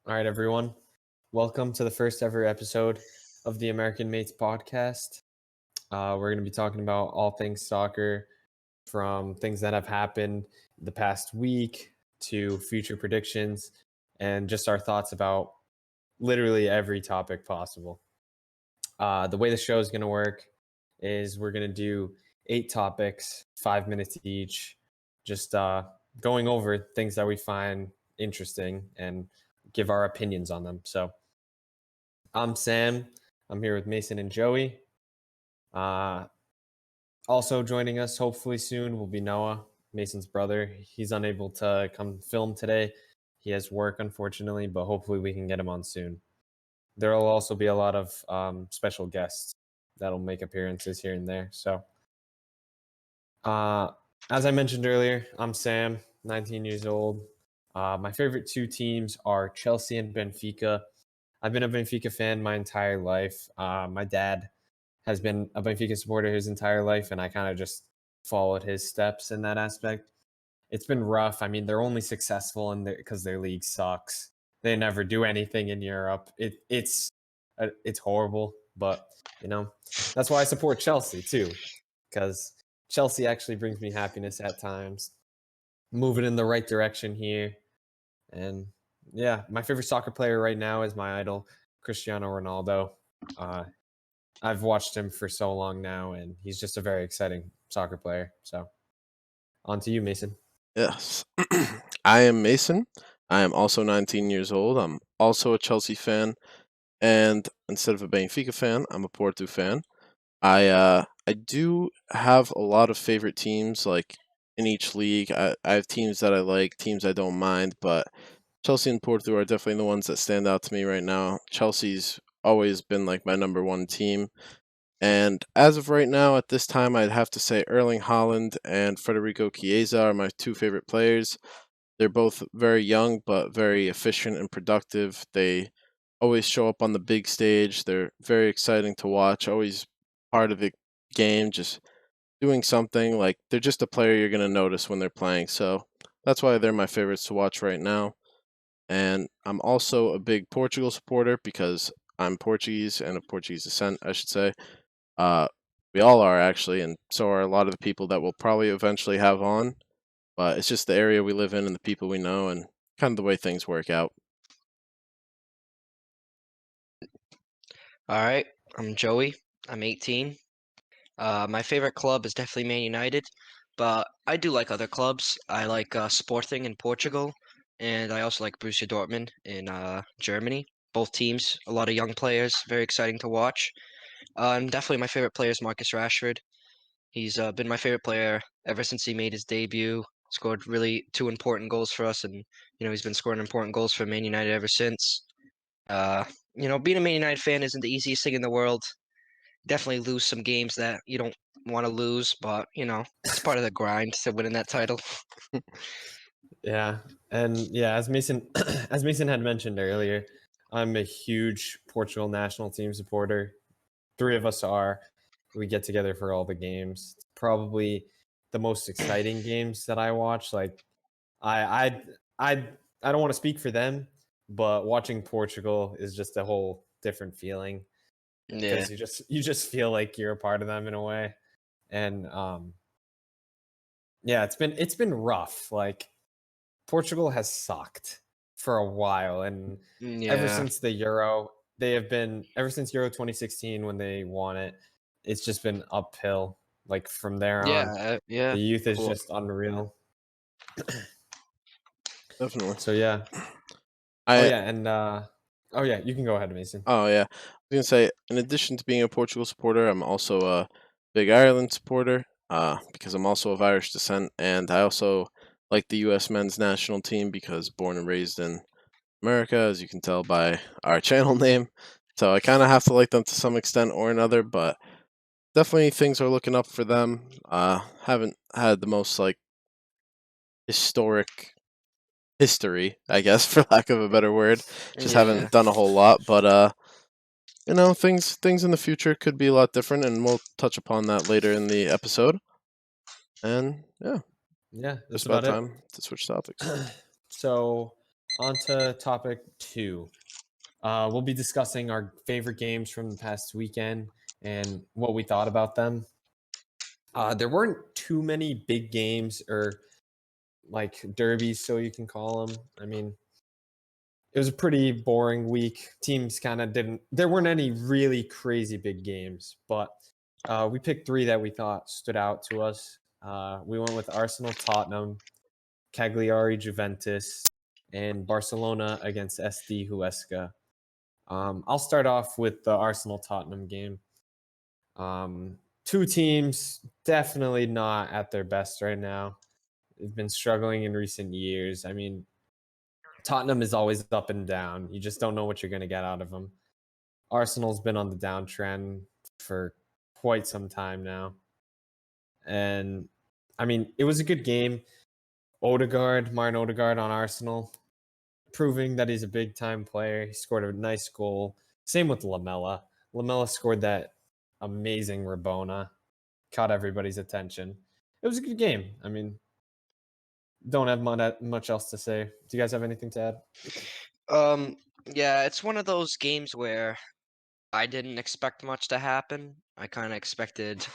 All right, everyone. Welcome to the first ever episode of the American Mates podcast. We're going to be talking about all things soccer, from things that have happened the past week to future predictions, and just our thoughts about literally every topic possible. The way the show is going to work is we're going to do 8 topics, 5 minutes each, just going over things that we find interesting and give our opinions on them. So I'm Sam. I'm here with Mason and Joey. Also joining us hopefully soon will be Noah, Mason's brother. He's unable to come film today. He has work, unfortunately, but hopefully we can get him on soon. There will also be a lot of special guests that'll make appearances here and there. So, as I mentioned earlier, I'm Sam, 19 years old. My favorite 2 teams are Chelsea and Benfica. I've been a Benfica fan my entire life. My dad has been a Benfica supporter his entire life, and I kind of just followed his steps in that aspect. It's been rough. I mean, they're only successful because their league sucks. They never do anything in Europe. It's horrible, but that's why I support Chelsea too, because Chelsea actually brings me happiness at times. Moving in the right direction here, and yeah, my favorite soccer player right now is my idol, Cristiano Ronaldo. I've watched him for so long now, and he's just a very exciting soccer player. So, on to you, Mason. Yes. I am Mason. I am also 19 years old. I'm also a Chelsea fan, and instead of a Benfica fan, I'm a Porto fan. I do have a lot of favorite teams like in each league. I have teams that I like, teams I don't mind, but Chelsea and Porto are definitely the ones that stand out to me right now. Chelsea's always been like my number one team. And as of right now, at this time, I'd have to say Erling Haaland and Federico Chiesa are my 2 favorite players. They're both very young, but very efficient and productive. They always show up on the big stage. They're very exciting to watch, always part of the game, just doing something. Like, they're just a player you're going to notice when they're playing. So that's why they're my favorites to watch right now. And I'm also a big Portugal supporter because I'm Portuguese and of Portuguese descent, I should say. Uh, we all are actually, and so are a lot of the people that we'll probably eventually have on. But it's just the area we live in and the people we know, and kind of the way things work out. All right, I'm Joey. I'm 18. My favorite club is definitely Man United, but I do like other clubs. I like Sporting in Portugal, and I also like Borussia Dortmund in Germany. Both teams, a lot of young players, very exciting to watch. And definitely my favorite player is Marcus Rashford. He's been my favorite player ever since he made his debut. Scored really 2 important goals for us, and he's been scoring important goals for Man United ever since. Uh, being a Man United fan isn't the easiest thing in the world. Definitely lose some games that you don't want to lose, but it's part of the grind to winning that title. Yeah, and yeah, as Mason as Mason had mentioned earlier, I'm a huge Portugal national team supporter. 3 of us are. We get together for all the games. It's probably the most exciting games that I watch. Like I I I I don't want to speak for them, but watching Portugal is just a whole different feeling Yeah, because you just feel like you're a part of them in a way. And yeah, it's been rough. Like Portugal has sucked for a while, and ever yeah, since the Euro, they have been ever since Euro 2016 when they won it. It's just been uphill. Like from there on, yeah. the youth is Well, just unreal. Definitely. So yeah. Oh I yeah, and oh yeah, you can go ahead, Mason. oh yeah, I was gonna say in addition to being a Portugal supporter, I'm also a big Ireland supporter. Because I'm also of Irish descent, and I also like the U.S. men's national team because born and raised in America, as you can tell by our channel name. So I kind of have to like them to some extent or another, but definitely things are looking up for them. Haven't had the most like historic history, I guess, for lack of a better word. Just yeah, haven't done a whole lot, but things in the future could be a lot different, and we'll touch upon that later in the episode. And yeah, Yeah, that's just about about it. time to switch topics. So on to topic 2. We'll be discussing our favorite games from the past weekend and what we thought about them. There weren't too many big games or like derbies, so you can call them. I mean, it was a pretty boring week. Teams kind of didn't. There weren't any really crazy big games, but we picked 3 that we thought stood out to us. We went with Arsenal, Tottenham, Cagliari, Juventus, and Barcelona against SD Huesca. I'll start off with the Arsenal Tottenham game. 2 teams definitely not at their best right now. They've been struggling in recent years. I mean, Tottenham is always up and down. You just don't know what you're going to get out of them. Arsenal's been on the downtrend for quite some time now. And I mean, it was a good game. Martin Odegaard on Arsenal, proving that he's a big time player. He scored a nice goal. Same with Lamella. Lamella scored that amazing Rabona, caught everybody's attention. It was a good game. I mean, don't have much else to say. Do you guys have anything to add? Yeah, it's one of those games where I didn't expect much to happen. I kind of expected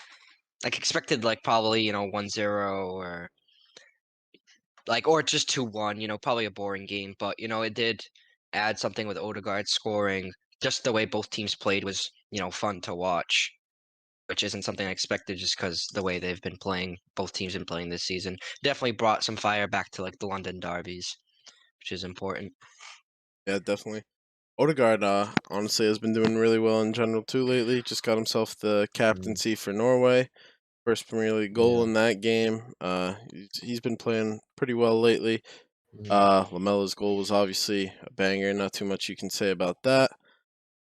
like probably 1-0 or just 2-1. Probably a boring game, but it did add something with Odegaard scoring. Just the way both teams played was fun to watch, which isn't something I expected just because the way both teams been playing this season. Definitely brought some fire back to like the London derbies, which is important. Yeah, definitely. Odegaard, honestly, has been doing really well in general too lately. Just got himself the captaincy for Norway. First Premier League goal Yeah. in that game. He's been playing pretty well lately. Lamella's goal was obviously a banger. Not too much you can say about that.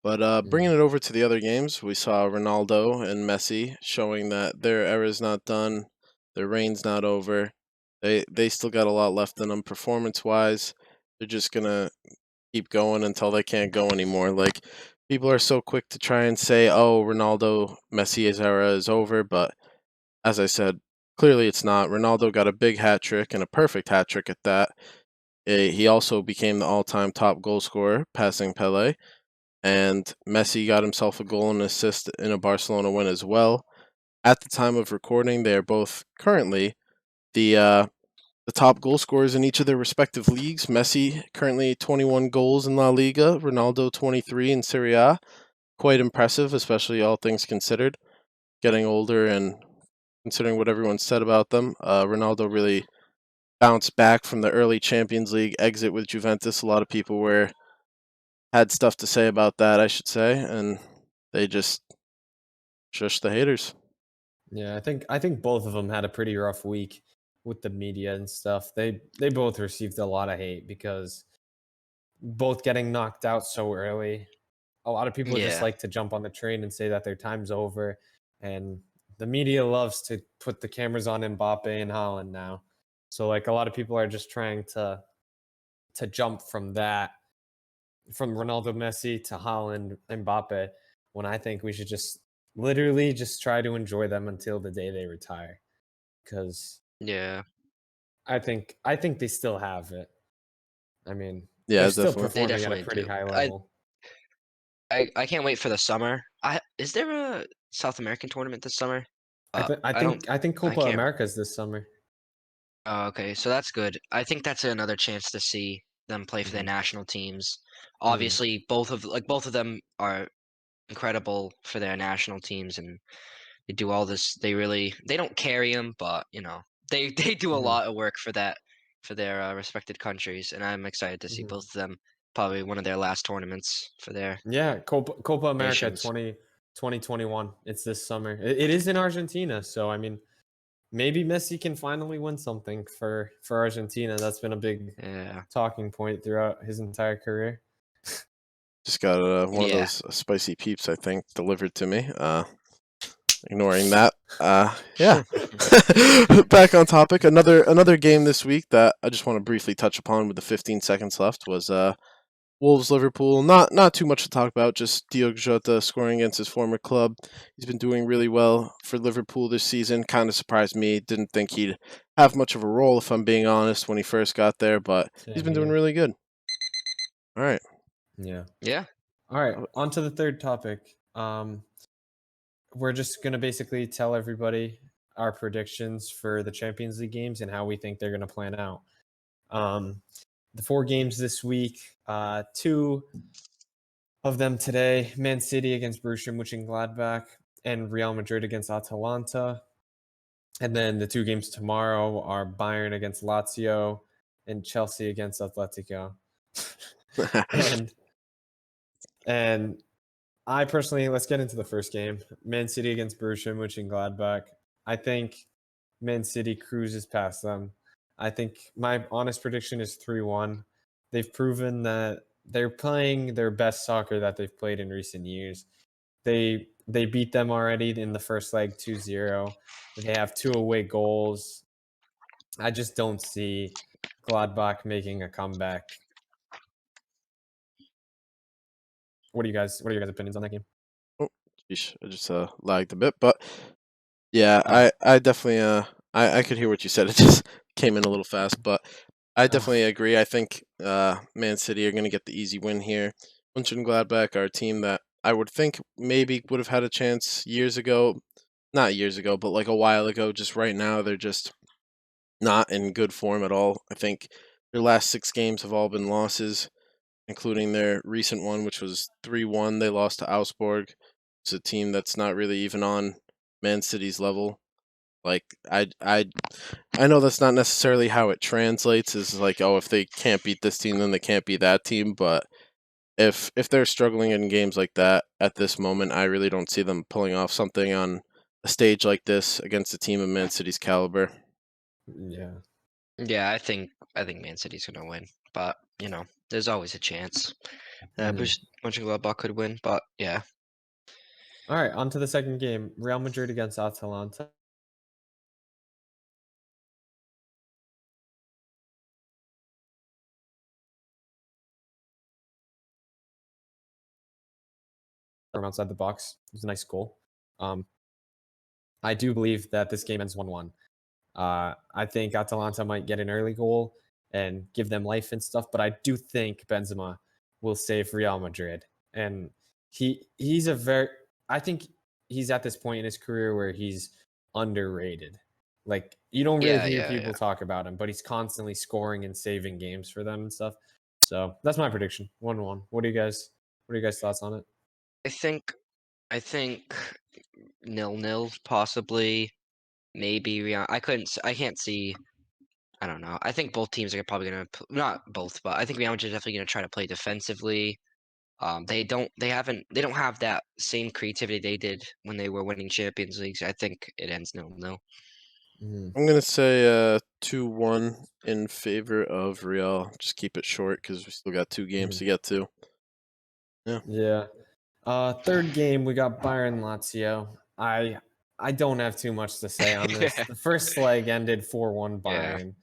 But bringing it over to the other games, we saw Ronaldo and Messi showing that their era's not done, their reign's not over. They still got a lot left in them performance-wise. They're just gonna keep going until they can't go anymore. Like, people are so quick to try and say, "Oh, Ronaldo, Messi's era is over," but as I said, clearly it's not. Ronaldo got a big hat trick and a perfect hat trick at that. He also became the all-time top goal scorer, passing Pelé. And Messi got himself a goal and assist in a Barcelona win as well. At the time of recording, they are both currently the top goal scorers in each of their respective leagues. Messi currently 21 goals in La Liga, Ronaldo 23 in Serie A. Quite impressive, especially all things considered. Getting older and considering what everyone said about them, Ronaldo really bounced back from the early Champions League exit with Juventus. A lot of people had stuff to say about that, I should say, and they just shush the haters. Yeah, I think both of them had a pretty rough week with the media and stuff. They both received a lot of hate because both getting knocked out so early. A lot of people just Yeah. like to jump on the train and say that their time's over, and the media loves to put the cameras on Mbappe and Haaland now. So like a lot of people are just trying to jump from Ronaldo, Messi to Haaland, Mbappe, when I think we should just literally just try to enjoy them until the day they retire, because Yeah. I think they still have it. I mean, Yeah, they're still definitely. They performing at a definitely pretty do. high level. I can't wait for the summer. Is there a South American tournament this summer? I I don't. think I Copa can't. America is this summer. Okay, so that's good. I think that's another chance to see them play for their Mhm. national teams. Mm. Obviously, both of them are incredible for their national teams, and they do all this. They don't carry them, but they do a Mhm. lot of work for their respected countries, and I'm excited to see Mhm. both of them. Probably one of their last tournaments for their Yeah, Copa America nations. 2021. It's this summer. It is in Argentina, so I mean, maybe Messi can finally win something for Argentina. That's been a big Yeah, talking point throughout his entire career. Just got one of yeah. those spicy peeps, I think, delivered to me. Ignoring that. Yeah. Back on topic. Another game this week that I just want to briefly touch upon with the 15 seconds left was Wolves Liverpool. Not too much to talk about. Just Diogo Jota scoring against his former club. He's been doing really well for Liverpool this season. Kind of surprised me. Didn't think he'd have much of a role, if I'm being honest, when he first got there. But he's Same been doing here. really good. All right. Yeah. Yeah. All right. On to the third topic. We're just gonna basically tell everybody our predictions for the Champions League games and how we think they're gonna plan out. The 4 games this week, 2 of them today: Man City against Borussia Mönchengladbach and Real Madrid against Atalanta. And then the 2 games tomorrow are Bayern against Lazio and Chelsea against Atletico. and and I personally, let's get into the first game. Man City against Borussia Mönchengladbach. I think Man City cruises past them. I think my honest prediction is 3-1. They've proven that they're playing their best soccer that they've played in recent years. They beat them already in the first leg 2-0. They have 2 away goals. I just don't see Gladbach making a comeback. What are your guys' opinions on that game? Oh, geez, I just lagged a bit, but yeah, Oh. I definitely I could hear what you said. It just came in a little fast, but I Oh. definitely agree. I think Man City are going to get the easy win here. Mönchengladbach are a team that I would think maybe would have had a chance years ago. Not years ago, but like a while ago. Just right now, they're just not in good form at all. I think their last 6 games have all been losses, including their recent one, which was 3-1. They lost to Augsburg. It's a team that's not really even on Man City's level. Like I know that's not necessarily how it translates. Is like, oh, if they can't beat this team, then they can't beat that team. But if they're struggling in games like that at this moment, I really don't see them pulling off something on a stage like this against a team of Man City's caliber. Yeah. Yeah, I think Man City's gonna win, but there's always a chance. Mhm. Mönchengladbach could win, but yeah. All right, on to the second game. Real Madrid against Atalanta. From outside the box. It was a nice goal. Um, I do believe that this game ends 1-1. I think Atalanta might get an early goal and give them life and stuff, but I do think Benzema will save Real Madrid. And he's a very I think he's at this point in his career where he's underrated. Like you don't really Yeah, hear yeah, people yeah. talk about him, but he's constantly scoring and saving games for them and stuff. So that's my prediction. 1-1. What are you guys thoughts on it? I think I think 0-0 possibly, maybe I can't see. I don't know. I think both teams are probably gonna not both, but I think Real Madrid is definitely gonna try to play defensively. They don't have that same creativity they did when they were winning Champions Leagues. I think it ends 0-0. Mhm. I'm gonna say 2-1 in favor of Real. Just keep it short because we still got 2 games Mhm. to get to. Yeah. Yeah. Third game we got Bayern Lazio. I don't have too much to say on this. The first leg ended 4-1 Yeah. Bayern.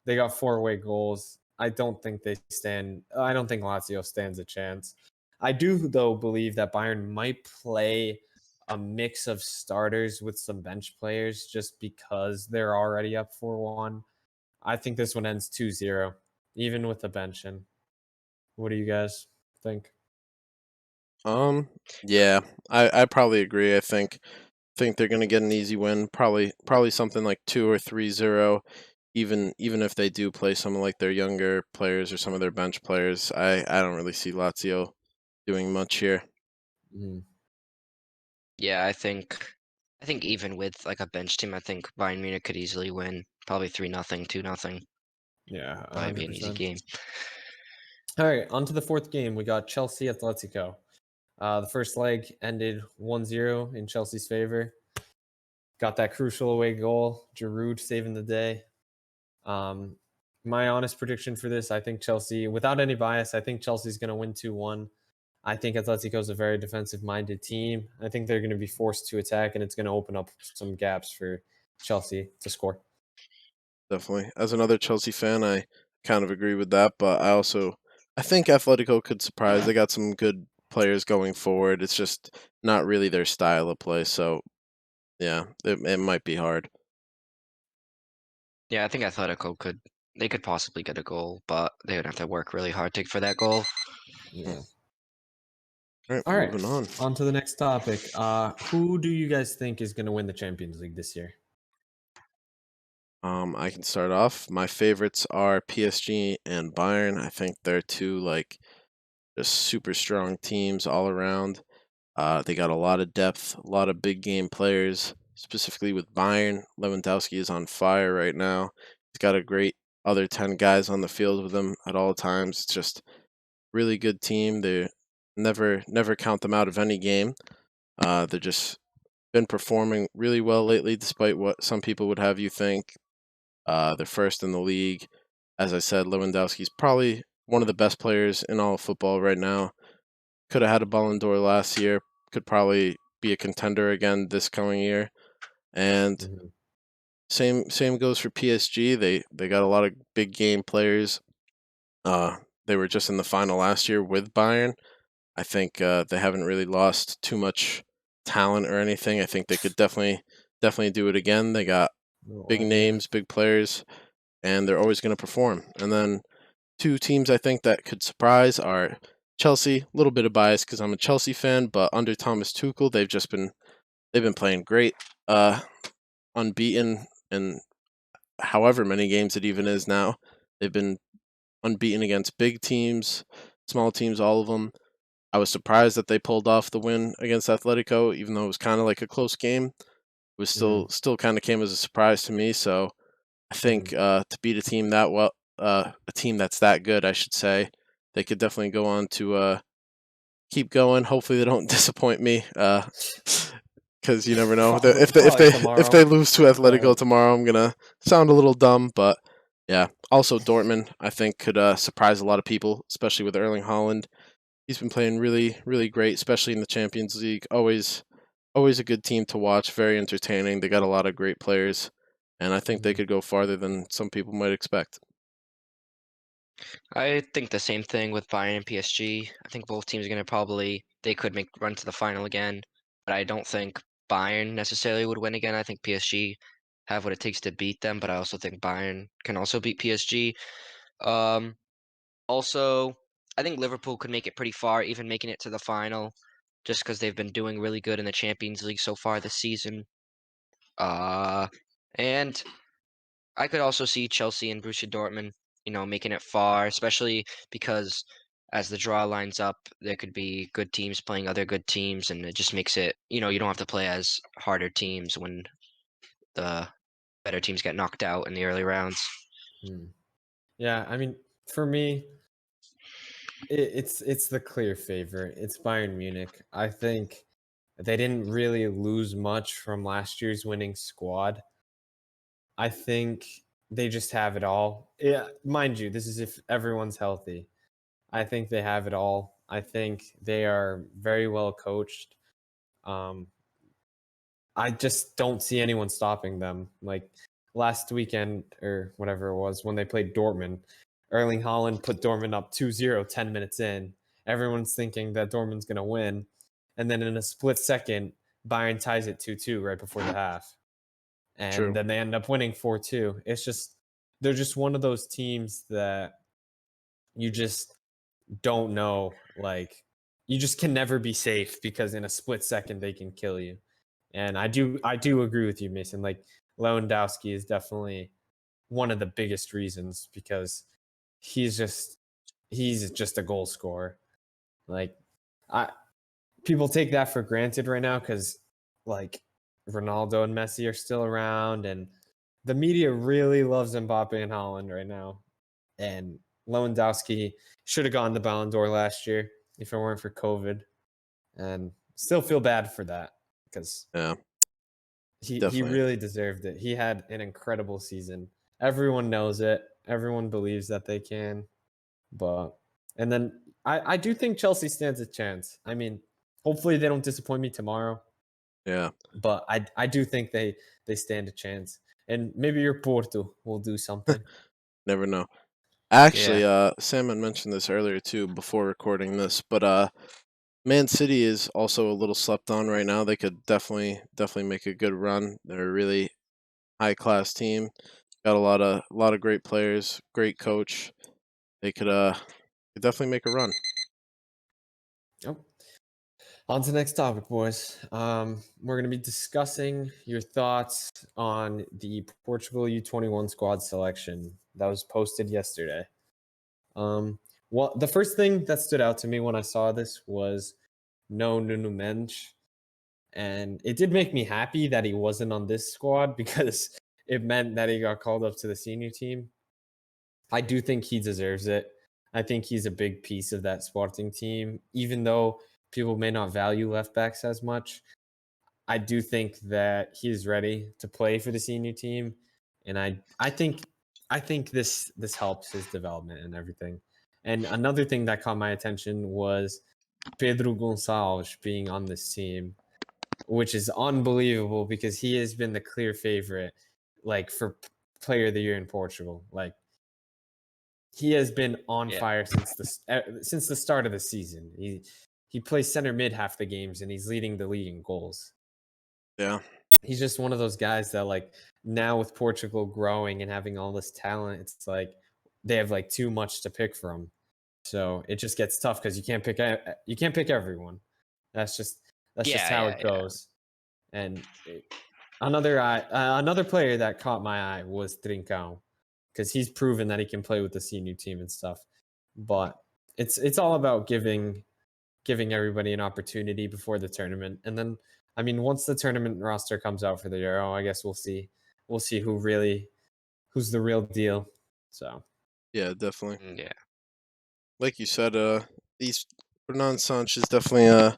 They got 4 away goals. I don't think Lazio stands a chance. I do though believe that Bayern might play a mix of starters with some bench players just because they're already up 4-1. I think this one ends 2-0 even with the bench in. What do you guys think? Yeah, I probably agree. I think they're gonna get an easy win. Probably something like 2 or 3-0. Even if they do play some of like their younger players or some of their bench players, I don't really see Lazio doing much here. Mhm. Yeah, I think even with like a bench team, I think Bayern Munich could easily win. Probably 3-0, 2-0. Yeah, Probably be an easy 100%. game. All right, on to the fourth game. We got Chelsea Atletico. The first leg ended 1-0 in Chelsea's favor. Got that crucial away goal. Giroud saving the day. Um, my honest prediction for this, I think Chelsea, without any bias, I think Chelsea's going to win 2-1. I think Atletico is a very defensive minded team. I think they're going to be forced to attack, and it's going to open up some gaps for Chelsea to score. Definitely. As another Chelsea fan, I kind of agree with that, but I think Atletico could surprise. They got some good players going forward. It's just not really their style of play. So yeah, it might be hard. Yeah, I think Atletico could possibly get a goal, but they would have to work really hard for that goal. Yeah. All right, All right. moving on. On to the next topic. Who do you guys think is going to win the Champions League this year? I can start off. My favorites are PSG and Bayern. I think they're two just super strong teams all around. They got a lot of depth, a lot of big game players. Specifically with Bayern, Lewandowski is on fire right now. He's got a great other 10 guys on the field with him at all times. It's just really good team. They never count them out of any game. They're just been performing really well lately, despite what some people would have you think. They're first in the league. As I said, Lewandowski's probably one of the best players in all of football right now. Could have had a Ballon d'Or last year. Could probably be a contender again this coming year. And Mhm. same goes for PSG. They got a lot of big game players. They were just in the final last year with Bayern. I think they haven't really lost too much talent or anything. I think they could definitely do it again. They got big Yeah. names, big players, and they're always going to perform. And then two teams I think that could surprise are Chelsea. A little bit of bias because I'm a Chelsea fan, but under Thomas Tuchel, they've been playing great, unbeaten, and however many games it even is now, they've been unbeaten against big teams, small teams, all of them. I was surprised that they pulled off the win against Atletico, even though it was kind of like a close game. It was Mhm. still kind of came as a surprise to me. So I think Mhm. to beat a team that well, a team that's that good, I should say, they could definitely go on to keep going. Hopefully, they don't disappoint me, because you never know. Probably, If probably if they tomorrow. lose to Atletico But tomorrow, I'm gonna sound a little dumb, but yeah. Also, Dortmund, I think, could surprise a lot of people, especially with Erling Haaland. He's been playing really great, especially in the Champions League. Always a good team to watch. Very entertaining. They got a lot of great players, and I think they Mhm. could go farther than some people might expect. I think the same thing with Bayern and PSG. I think both teams are going to they could make run to the final again, but I don't think Bayern necessarily would win again. I think PSG have what it takes to beat them, but I also think Bayern can also beat PSG. Um, Also, I think Liverpool could make it pretty far, even making it to the final, just because they've been doing really good in the Champions League so far this season. Uh, and I could also see Chelsea and Borussia Dortmund, making it far, especially because as the draw lines up, there could be good teams playing other good teams, and it just makes it, you don't have to play as harder teams when the better teams get knocked out in the early rounds. Mhm. Yeah, I mean, for me, it's the clear favorite. It's Bayern Munich. I think they didn't really lose much from last year's winning squad. I think they just have it all. Yeah, mind you, this is if everyone's healthy. I think they have it all. I think they are very well coached. Um, I just don't see anyone stopping them. Like last weekend or whatever it was when they played Dortmund, Erling Haaland put Dortmund up 2-0 10 minutes in. Everyone's thinking that Dortmund's going to win. And then in a split second, Bayern ties it 2-2 right before the half. And True. then they end up winning 4-2. It's just, they're just one of those teams that you just don't know. Like, you just can never be safe because in a split second, they can kill you. And I do agree with you, Mason. Like Lewandowski is definitely one of the biggest reasons because he's just he's just a goal scorer. Like I people take that for granted right now because like Ronaldo and Messi are still around and the media really loves Mbappe and Haaland right now. And Lewandowski should have gotten the Ballon d'Or last year if it weren't for COVID. And still feel bad for that because Yeah, he definitely. really deserved it. He had an incredible season. Everyone knows it. Everyone believes that they can. But and then I do think Chelsea stands a chance. I mean, hopefully they don't disappoint me tomorrow. Yeah, But I do think they stand a chance. And maybe your Porto will do something. never know. Yeah. Actually, Sam had mentioned this earlier too before recording this, but Man City is also a little slept on right now. They could definitely make a good run. They're a really high class team. Got a lot of great players, great coach. They could definitely make a run. Oh. On to the next topic, boys. We're going to be discussing your thoughts on the Portugal U21 squad selection that was posted yesterday. Well, the first thing that stood out to me when I saw this was no Nuno Mendes. And it did make me happy that he wasn't on this squad because it meant that he got called up to the senior team. I do think he deserves it. I think he's a big piece of that Sporting team, even though people may not value left backs as much. I do think that he's ready to play for the senior team, and I think this helps his development and everything. And another thing that caught my attention was Pedro Gonzalez being on this team, which is unbelievable because he has been the clear favorite, like for Player of the Year in Portugal. Like he has been on Yeah. fire since the start of the season. He plays center mid half the games and he's leading the league in goals. Yeah. He's just one of those guys that, like, now with Portugal growing and having all this talent, it's like they have like too much to pick from. So it just gets tough because you can't pick everyone. That's just how it goes. And another player that caught my eye was Trincão, because he's proven that he can play with the senior team and stuff. But it's all about giving everybody an opportunity before the tournament, and then I mean once the tournament roster comes out for the Euro, I guess we'll see who's the real deal. So Yeah, definitely. Yeah. Like you said, these Fernand Sanch is definitely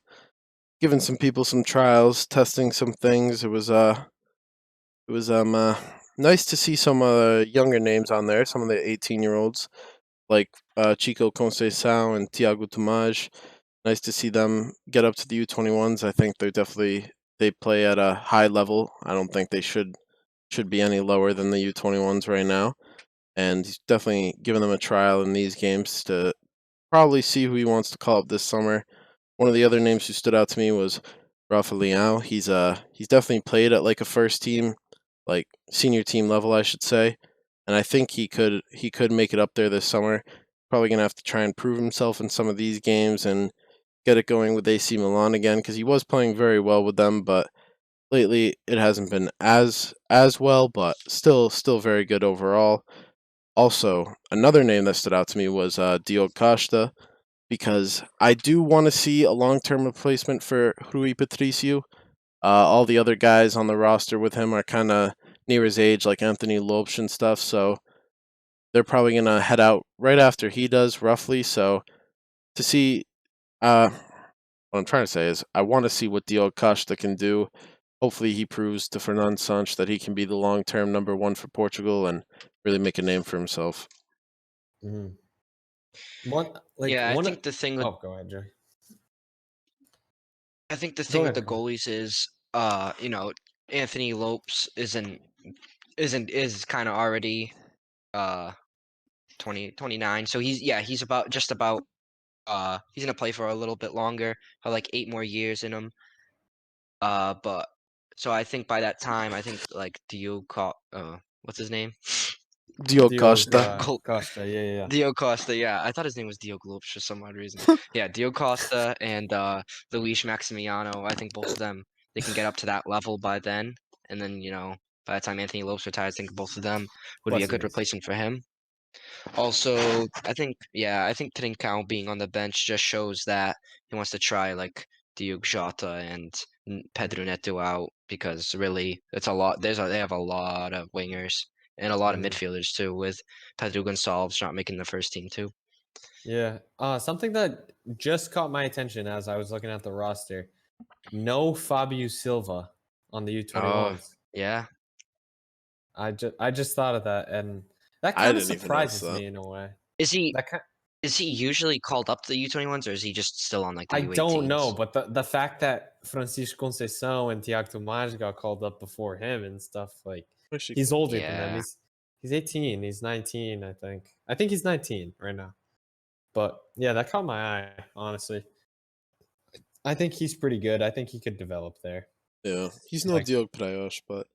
giving some people some trials, testing some things. It was nice to see some younger names on there, some of the 18-year-olds like Chico Conceição and Tiago Tomás. Nice to see them get up to the U21s. I think they play at a high level. I don't think they should be any lower than the U21s right now. And he's definitely giving them a trial in these games to probably see who he wants to call up this summer. One of the other names who stood out to me was Rafa Liao. He's definitely played at like a first team, like senior team level, I should say. And I think he could make it up there this summer. Probably gonna have to try and prove himself in some of these games and get it going with AC Milan again, because he was playing very well with them, but lately it hasn't been as well, but still very good overall. Also, another name that stood out to me was Diogo Costa, because I do want to see a long-term replacement for Rui Patricio. All the other guys on the roster with him are kind of near his age, like Anthony Lopes and stuff, so they're probably going to head out right after he does, roughly. So to see, what I'm trying to say is I want to see what Diogo Costa can do. Hopefully he proves to Fernand Sanch that he can be the long-term number one for Portugal and really make a name for himself. I think the thing with go ahead, Joey. I think the Go thing with ahead, the go goalies is Anthony Lopes is kind of already 29, so he's about he's gonna play for a little bit longer, have like 8 more years in him. But so I think by that time, I think like what's his name? Diogo Costa. Costa, yeah. Diogo Costa, yeah. I thought his name was Diogo Lopes for some odd reason. Yeah, Diogo Costa and Luis Maximiano. I think both of them, they can get up to that level by then. And then, by the time Anthony Lopes retires, I think both of them would be a good replacement for him. Also, I think Trincão being on the bench just shows that he wants to try like Diogo Jota and Pedro Neto out, because really it's a lot. They have a lot of wingers and a lot of midfielders too, with Pedro Gonzalez not making the first team too. Yeah. Something that just caught my attention as I was looking at the roster: no Fabio Silva on the U21s. Yeah. I just thought of that, and that I kind of didn't even notice surprises that. me in a way. Is he usually called up to the U21s, or is he just still on like the I U18s? don't know, but the fact that Francisco Conceição and Tiago Tomás got called up before him and stuff, like he's older than them. He's 18. He's 19, I think. I think he's 19 right now. But yeah, that caught my eye, honestly. I think he's pretty good. I think he could develop there. Yeah, he's no Diogo Praiosh, but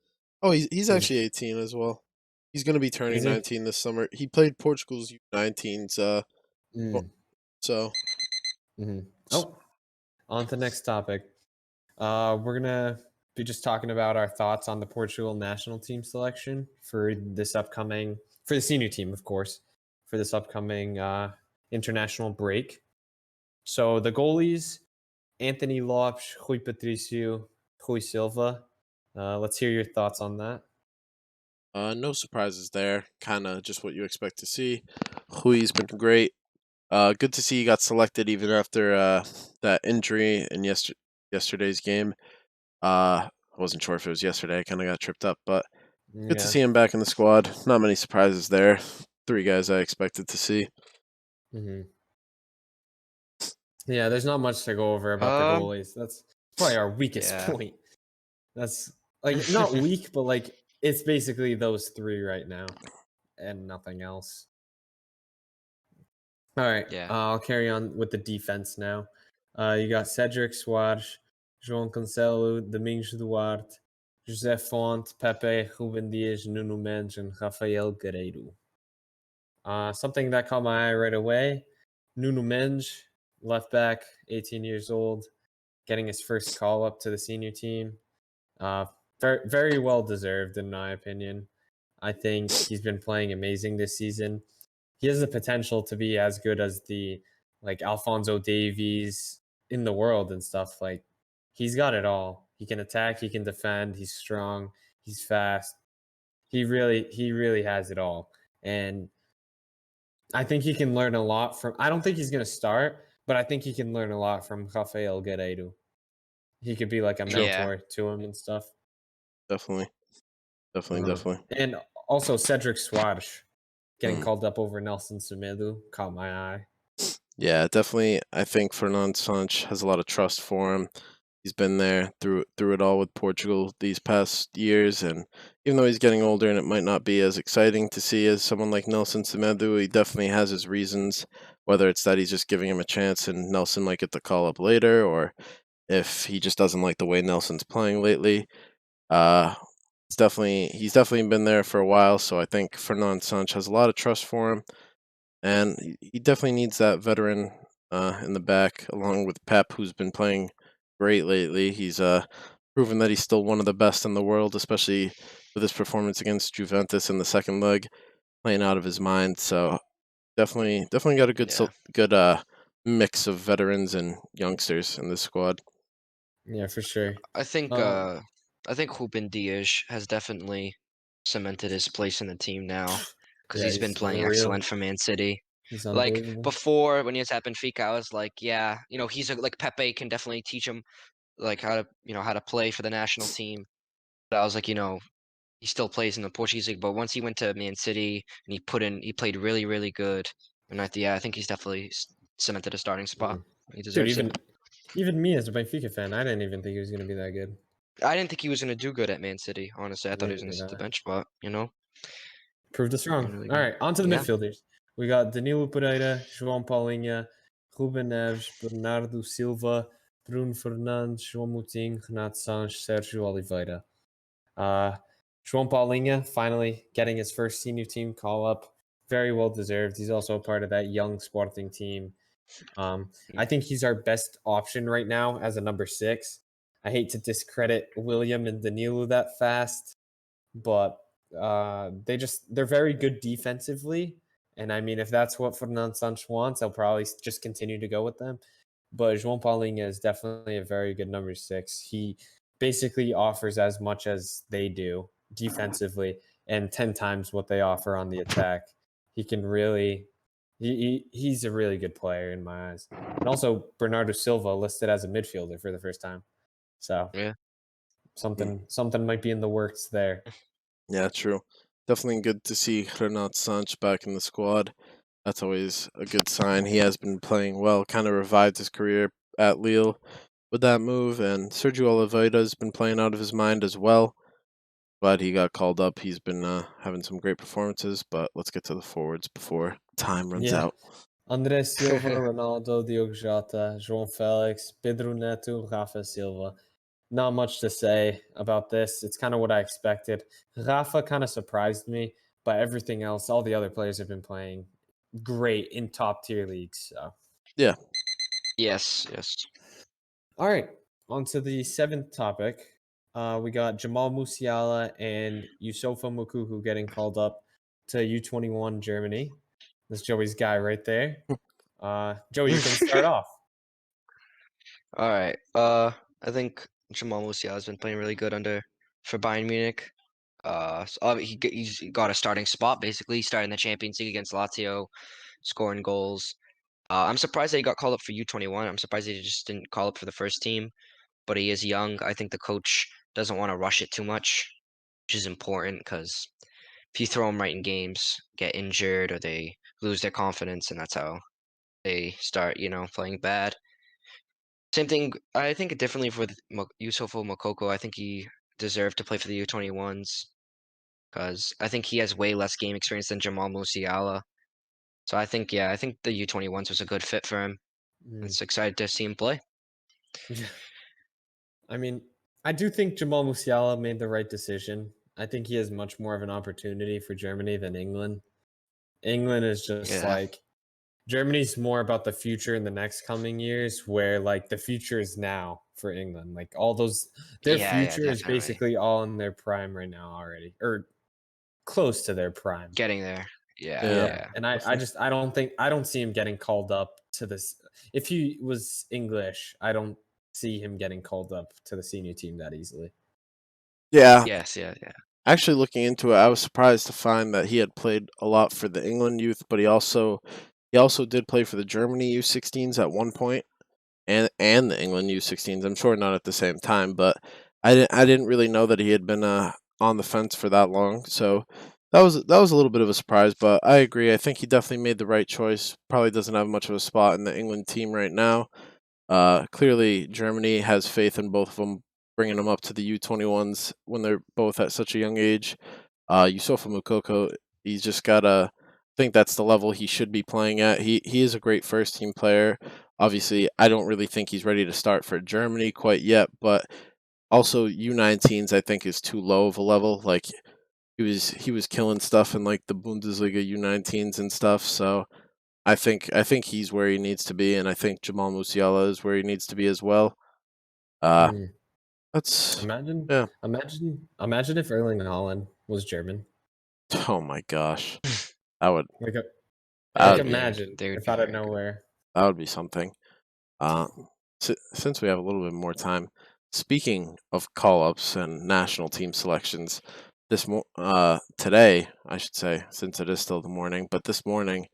he's actually 18 as well. He's going to be turning 19 this summer. He played Portugal's U19s, so. Oh, On to the next topic. We're gonna be just talking about our thoughts on the Portugal national team selection for the senior team, of course, for this upcoming international break. So the goalies: Anthony Lopes, Rui Patricio, Rui Silva. Let's hear your thoughts on that. No surprises there. Kind of just what you expect to see. Rui's been great. Good to see he got selected even after that injury in yesterday's game. I wasn't sure if it was yesterday. I kind of got tripped up, but good to Yeah. see him back in the squad. Not many surprises there. 3 guys I expected to see. hmm Yeah, there's not much to go over about the goalies. That's probably our weakest Yeah. point. That's like not weak, but like it's basically those three right now and nothing else. All right, Yeah. I'll carry on with the defense now. You got Cedric Soares, João Cancelo, Domingos Duarte, José Fonte, Pepe, Ruben Dias, Nuno Mendes, and Rafael Guerreiro. Something that caught my eye right away: Nuno Mendes, left back, 18 years old, getting his first call up to the senior team. Very, very well deserved, in my opinion. I think he's been playing amazing this season. He has the potential to be as good as the like Alfonso Davies in the world and stuff. Like he's got it all. He can attack, he can defend, he's strong, he's fast. He really has it all. And I think he can learn a lot from I don't think he's gonna start, but I think he can learn a lot from Rafael Guerreiro. He could be like a True. Yeah. mentor to him and stuff. Definitely. Definitely. Uh, Definitely. and also Cedric Soares getting Mm. called up over Nelson Semedo caught my eye. Yeah, definitely. I think Fernando Sanch has a lot of trust for him. He's been there through it all with Portugal these past years, and even though he's getting older and it might not be as exciting to see as someone like Nelson Semedo, he definitely has his reasons. Whether it's that he's just giving him a chance and Nelson might get the call up later, or if he just doesn't like the way Nelson's playing lately. Uh, he's definitely been there for a while, so I think Fernando Sanch has a lot of trust for him, and he definitely needs that veteran in the back, along with Pep, who's been playing great lately. He's proven that he's still one of the best in the world, especially with his performance against Juventus in the second leg, playing out of his mind. So definitely got a Yeah. good mix of veterans and youngsters in this squad. Yeah, for sure. I think Um, uh I think Ruben Dias has definitely cemented his place in the team now because yeah, he's been he's playing unreal. excellent for Man City. He's Like unbelievable. before, when he was at Benfica, I was like, yeah, like Pepe can definitely teach him like how to play for the national team. But I was like, he still plays in the Portuguese league. But once he went to Man City and he played really, really good. And I think he's definitely cemented a starting spot. Mhm. He Dude, deserves it. even me as a Benfica fan, I didn't even think he was gonna be that good. I didn't think he was gonna do good at Man City. Honestly, I thought he was Neither gonna did sit the I. bench, but Proved us wrong. doing really All good. right, on to the Yeah. midfielders. We got Danilo Pereira, João Paulinho, Ruben Neves, Bernardo Silva, Bruno Fernandes, João Moutinho, Renato Sanches, Sérgio Oliveira. Uh, João Paulinho finally getting his first senior team call up. Very well deserved. He's also a part of that young Sporting team. I think he's our best option right now as a number 6. I hate to discredit William and Danilo that fast, but they're very good defensively. And I mean, if that's what Fernando Santos wants, I'll probably just continue to go with them. But João Paulinho is definitely a very good number 6. He basically offers as much as they do defensively and 10 times what they offer on the attack. He can really, he's a really good player in my eyes. And also Bernardo Silva listed as a midfielder for the first time. So Yeah. Mm. something might be in the works there. Yeah, true. Definitely good to see Renato Sanch back in the squad. That's always a good sign. He has been playing well, kind of revived his career at Lille with that move, and Sergio Oliveira's been playing out of his mind as well. Glad he got called up. He's been having some great performances, but let's get to the forwards before time runs Yeah. out. André Silva, Ronaldo, Diogo Jota, João Félix, Pedro Neto, Rafa Silva. Not much to say about this. It's kind of what I expected. Rafa kind of surprised me, but everything else, all the other players have been playing great in top tier leagues. So Yeah, Yes. Yes. All right, on to the seventh topic. We got Jamal Musiala and Yusufa Moukoko getting called up to U21 Germany. That's Joey's guy right there. Joey, you can start off. All right. I think Jamal Musiala has been playing really good for Bayern Munich. He's got a starting spot basically, starting the Champions League against Lazio, scoring goals. I'm surprised that he got called up for U21. I'm surprised he just didn't call up for the first team, but he is young. I think the coach doesn't want to rush it too much, which is important because if you throw them right in games, get injured or they lose their confidence, and that's how they start, playing bad. Same thing. I think differently with Yusufa Moukoko. I think he deserved to play for the U21s because I think he has way less game experience than Jamal Musiala. So I think, I think the U21s was a good fit for him. Mm. It's excited to see him play. I mean, I do think Jamal Musiala made the right decision. I think he has much more of an opportunity for Germany than England. England is just Yeah. like Germany's more about the future in the next coming years, where like the future is now for England. Like all those, their Yeah, future is definitely. basically all in their prime right now already, or close to their prime. Getting there. Yeah. Yeah. And I don't see him getting called up to this. If he was English, I don't see him getting called up to the senior team that easily. Yeah. Yes, yeah. Actually, looking into it, I was surprised to find that he had played a lot for the England youth, but he also did play for the Germany U16s at one point, and the England U16s. I'm sure not at the same time, but I didn't really know that he had been on the fence for that long. So that was a little bit of a surprise, but I agree. I think he definitely made the right choice. Probably doesn't have much of a spot in the England team right now. Clearly, Germany has faith in both of them, bringing them up to the U21s when they're both at such a young age. Yusufa Moukoko, he's just gotta think that's the level he should be playing at. He is a great first team player. Obviously, I don't really think he's ready to start for Germany quite yet, but also U19s I think is too low of a level. Like he was killing stuff in like the Bundesliga U19s and stuff. So I think he's where he needs to be, and I think Jamal Musiala is where he needs to be as well. Mm. That's Imagine, yeah. imagine if Erling Haaland was German. Oh my gosh, that would Like, that like would be imagine They would if be out of very good. nowhere. that would be something. Uh, since we have a little bit more time, speaking of call ups and national team selections, today I should say, since it is still the morning, but this morning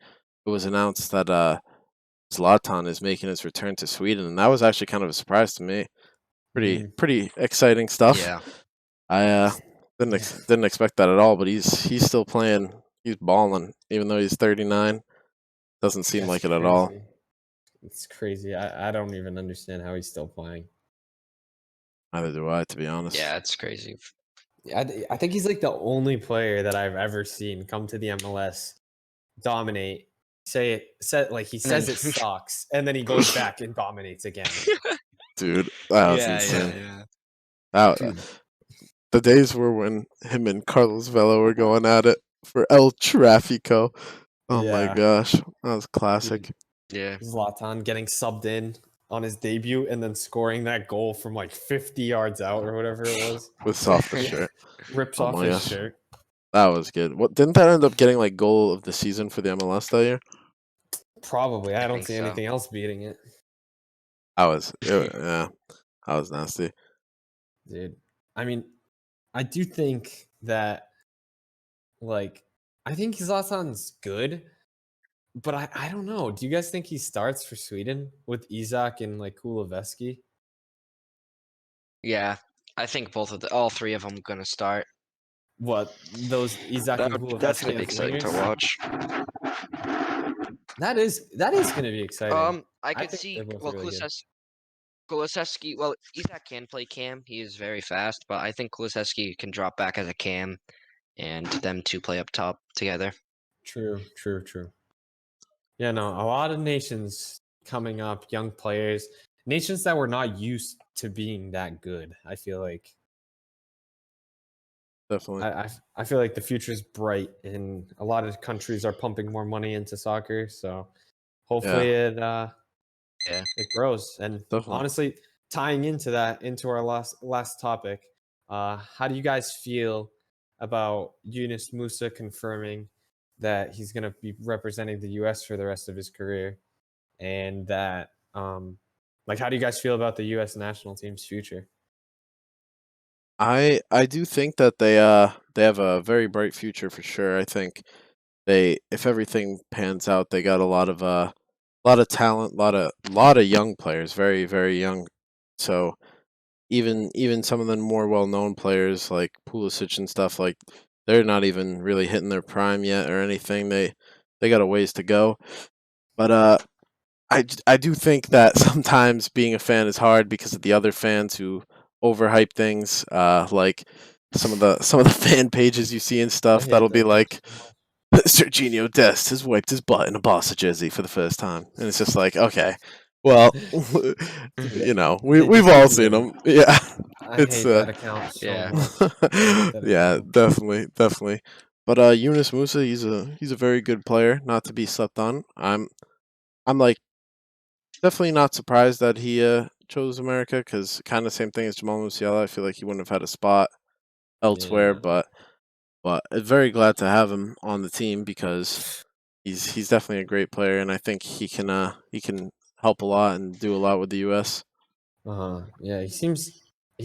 it was announced that Zlatan is making his return to Sweden, and that was actually kind of a surprise to me. Mm. Pretty exciting stuff. Yeah. I didn't expect that at all, but he's still playing. He's balling, even though he's 39. Doesn't seem That's like it at all. crazy. It's crazy. I don't even understand how he's still playing. Neither do I, to be honest. Yeah, it's crazy. I think he's like the only player that I've ever seen come to the MLS, dominate, like he says it sucks, and then he goes back and dominates again. Dude, that was insane. The days were when him and Carlos Vela were going at it for El Trafico. Oh my gosh, that was classic. Dude, Yeah. Zlatan getting subbed in on his debut and then scoring that goal from like 50 yards out or whatever it was. With off the shirt. Rips Oh off my his gosh. shirt. That was good. What didn't that end up getting like goal of the season for the MLS that year? Probably. I don't think see so. anything else beating it. Yeah, that was nasty. Dude, I mean, I do think that, like, I think Zlatan's good, but I don't know. Do you guys think he starts for Sweden with Isak and like Kuleveski? Yeah. I think all three of them gonna start. What, those Isak and That's gonna Kuleveski be as exciting to wingers? watch. That is going to be exciting. I I could think see they're both really good. Kulusevski. Well, Isak can play cam. He is very fast, but I think Kulusevski can drop back as a cam, and them two play up top together. True. Yeah, no, a lot of nations coming up, young players, nations that were not used to being that good. I feel like Definitely. I feel like the future is bright, and a lot of countries are pumping more money into soccer. So hopefully it grows. And Definitely. honestly, tying into our last topic, how do you guys feel about Yunus Musa confirming that he's going to be representing the U.S. for the rest of his career, and that like, how do you guys feel about the U.S. national team's future? I do think that they have a very bright future for sure. I think if everything pans out, they got a lot of talent, lot of young players, very very young. So even some of the more well known players like Pulisic and stuff, like they're not even really hitting their prime yet or anything. They got a ways to go. But I do think that sometimes being a fan is hard because of the other fans who overhype things. Like some of the fan pages you see and I stuff hate that'll be that like Serginho Dest has wiped his butt in a Barca jersey for the first time, and it's just like, okay, well, Dude, you know, they we've just all need to seen get them. Yeah, I it's hate that account so Yeah. much. I hate that yeah, account. definitely. But Yunus Musa, he's a very good player, not to be slept on. I'm like definitely not surprised that he chose America because kind of same thing as Jamal Musiala. I feel like he wouldn't have had a spot elsewhere, Yeah. but very glad to have him on the team because he's definitely a great player, and I think he can help a lot and do a lot with the U.S. Yeah, he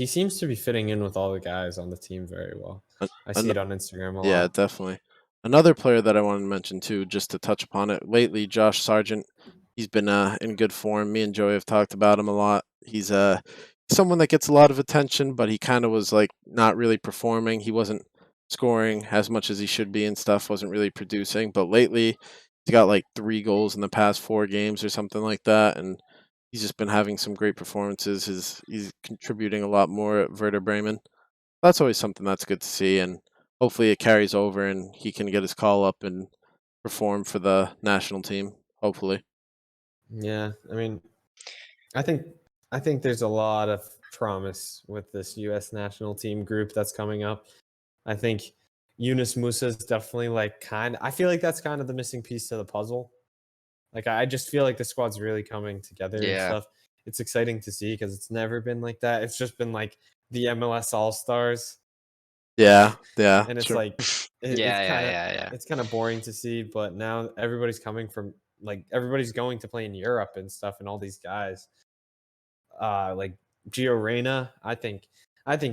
seems to be fitting in with all the guys on the team very well. An- I see an- it on Instagram a yeah, lot. definitely. Another player that I want to mention too, just to touch upon it lately, Josh Sargent. He's been in good form. Me and Joey have talked about him a lot. He's someone that gets a lot of attention, but he kind of was like not really performing. He wasn't scoring as much as he should be and stuff. Wasn't really producing. But lately, he's got like 3 goals in the past 4 games or something like that, and he's just been having some great performances. He's contributing a lot more at Werder Bremen. That's always something that's good to see, and hopefully it carries over and he can get his call up and perform for the national team. Hopefully, Yeah, I mean, I think I think there's a lot of promise with this U.S. national team group that's coming up. I think Yunus Musa is definitely like I feel like that's kind of the missing piece to the puzzle. Like, I just feel like the squad's really coming together and Yeah. stuff. It's exciting to see because it's never been like that. It's just been like the MLS All Stars, yeah, and it's sure, like Yeah, yeah, yeah, yeah. it's kind of boring to see. But now everybody's coming from, like, everybody's going to play in Europe and stuff, and all these guys, like Gio Reyna. I think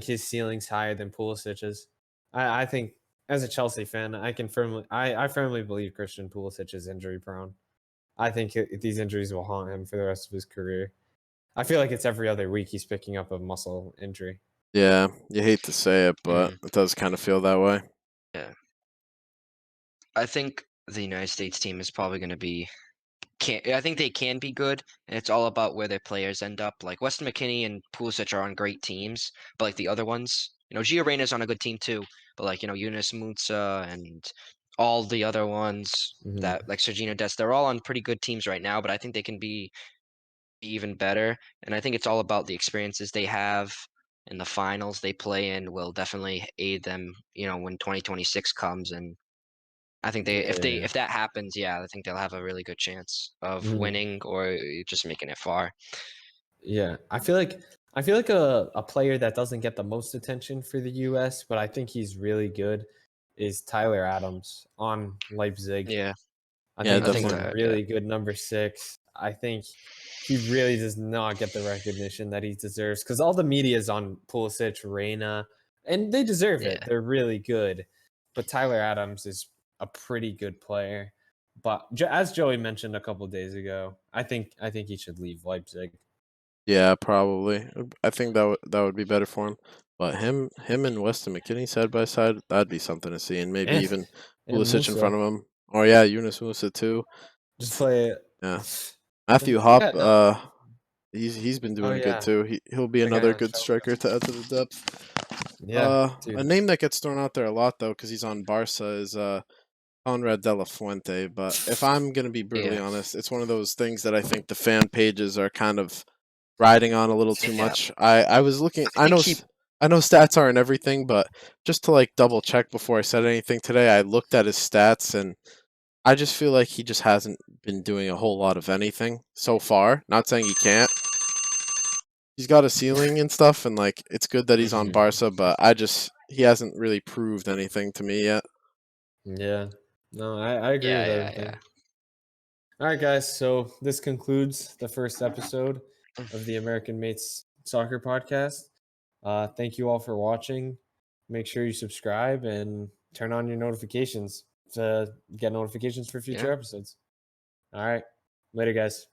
his ceiling's higher than Pulisic's. I think, as a Chelsea fan, I firmly believe Christian Pulisic is injury prone. I think these injuries will haunt him for the rest of his career. I feel like it's every other week he's picking up a muscle injury. yeah. You hate to say it, but Mm, it does kind of feel that way. yeah. I think the United States team is probably going to be I think they can be good, and it's all about where their players end up. Like Weston McKennie and Pulisic are on great teams, but like the other ones, Gio Reyna's on a good team too. But like Yunus Musa and all the other ones Mm-hmm. that like Sergino Dest, they're all on pretty good teams right now. But I think they can be even better, and I think it's all about the experiences they have and the finals they play in will definitely aid them. When 2026 comes and I think Yeah. if that happens, yeah, I think they'll have a really good chance of Mhm. winning or just making it far. Yeah. I feel like a player that doesn't get the most attention for the US, but I think he's really good, is Tyler Adams on Leipzig. Yeah, I Yeah, think I he's think a definitely. that. Yeah, really good number 6. I think he really does not get the recognition that he deserves because all the media is on Pulisic, Reyna, and they deserve it. yeah, They're really good. But Tyler Adams is a pretty good player. But as Joey mentioned a couple days ago, I think he should leave Leipzig. Yeah, probably. I think that would be better for him. But him and Weston McKennie side by side, that'd be something to see, and maybe And even and Pulisic in front Musa. of him. Or yeah, Yunus Musa too. Just play Yeah, it. Matthew Hop. Yeah, no. He's been Oh doing good yeah. too. He'll be The guy another on good Chelsea. striker to add to the depth. Yeah, A dude. name that gets thrown out there a lot though, because he's on Barca, is Conrad de la Fuente. But if I'm gonna be brutally yeah, honest, it's one of those things that I think the fan pages are kind of riding on a little too yeah. much. I was looking. I think he. I know stats aren't everything, but just to like double check before I said anything today, I looked at his stats and I just feel like he just hasn't been doing a whole lot of anything so far. Not saying he can't. he's got a ceiling and stuff, and like it's good that he's on Mhm. Barca, but he hasn't really proved anything to me yet. Yeah. No, I agree with Yeah. everything. All right, guys. So this concludes the first episode of the American Mates Soccer Podcast. Thank you all for watching. Make sure you subscribe and turn on your notifications to get notifications for future Yeah. episodes. All right. Later, guys.